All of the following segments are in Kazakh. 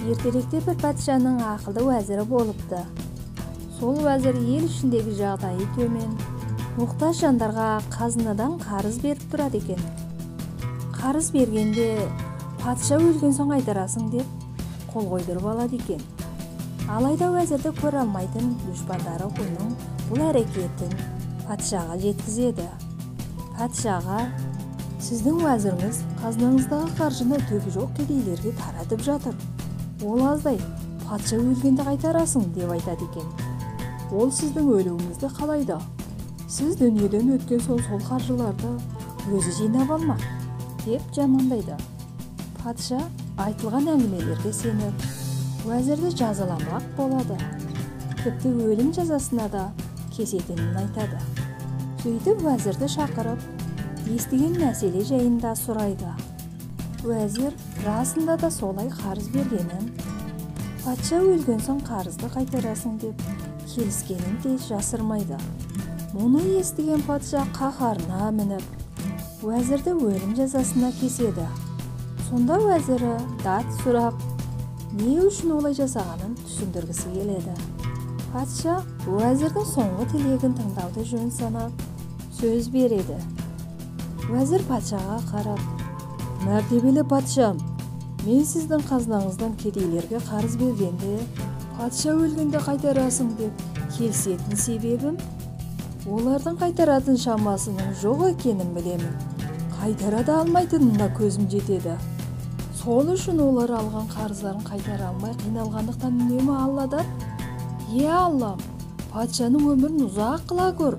Ертеректе bir патшаның ақылды уәзірі болыпты. Сол уәзір ел ішіндегі жағдайы төмен, мұқтаж жандарға қазынадан қарыз беріп тұрады екен. Қарыз бергенде патша өлген соң қайтарасың деп қол қойдырып алады екен. Алайда уәзірді көре алмайтын дұшпандары оның бұл әрекетін патшаға жеткізеді. Патшаға: сіздің уәзіріңіз қазынаңыздағы қаржыны түгі жоқ кедейлерге таратып жатыр. Ол аздай, патша өлгенде қайтарасың деп айтады екен. Ол сіздің өлуіңізді қалайды. Сіз дүниеден өткен соң сол қаржыларды өзі жинап алмақ деп жамандайды. Патша айтылған әңгімелерге сеніп, уәзірді жазаламақ болады. Тіпті өлім жазасына да кесетінін айтады. Сөйтіп уәзірді шақырып, естіген мәселе жайында сұрайды. Уәзір расында да солай қарыз бергенін, патша өлген соң қарызды қайтарасың деп келіскенін де жасырмайды. Мұны естіген патша қаһарына мініп, уәзірді өлім жазасына кеседі. Сонда уәзірі дат сұрап, не үшін олай жасағанын түсіндіргісі келеді. Патша уәзірдің соңғы тілегін тыңдауды жөн санап, сөз береді. Уәзір патшаға қарап: мәртебелі патшам, мен сіздің қазынаңыздан кедейлерге қарыз бергенде, патша өлгенде қайтарасың деп келісетін себебім, олардың қайтаратын шамасының жоқ екенін білемін. Қайтара да алмайтынына көзім жетеді. Сол үшін олар алған қарыздарын қайтара алмай қиналғандықтан үнемі Алладан: Аллам, патшаның өмірін ұзақ қыла көр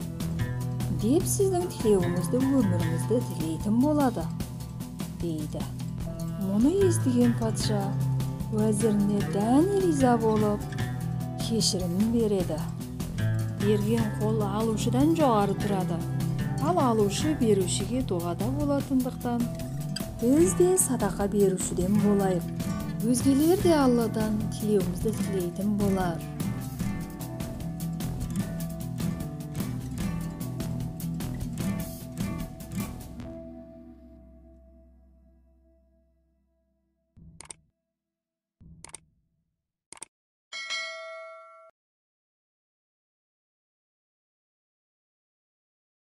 деп сіздің тілеуіңізді, өміріңізді тілейтін болады, дейді. Мұны естіген патша уәзіріне дән риза болып, кешірімін береді. Берген қол алушыдан жоғары тұрады, ал алушы берушіге дұғада болатындықтан, біз де садақа берушіден болайық. Өзгелер де Алладан тілеуімізді тілейтін болар.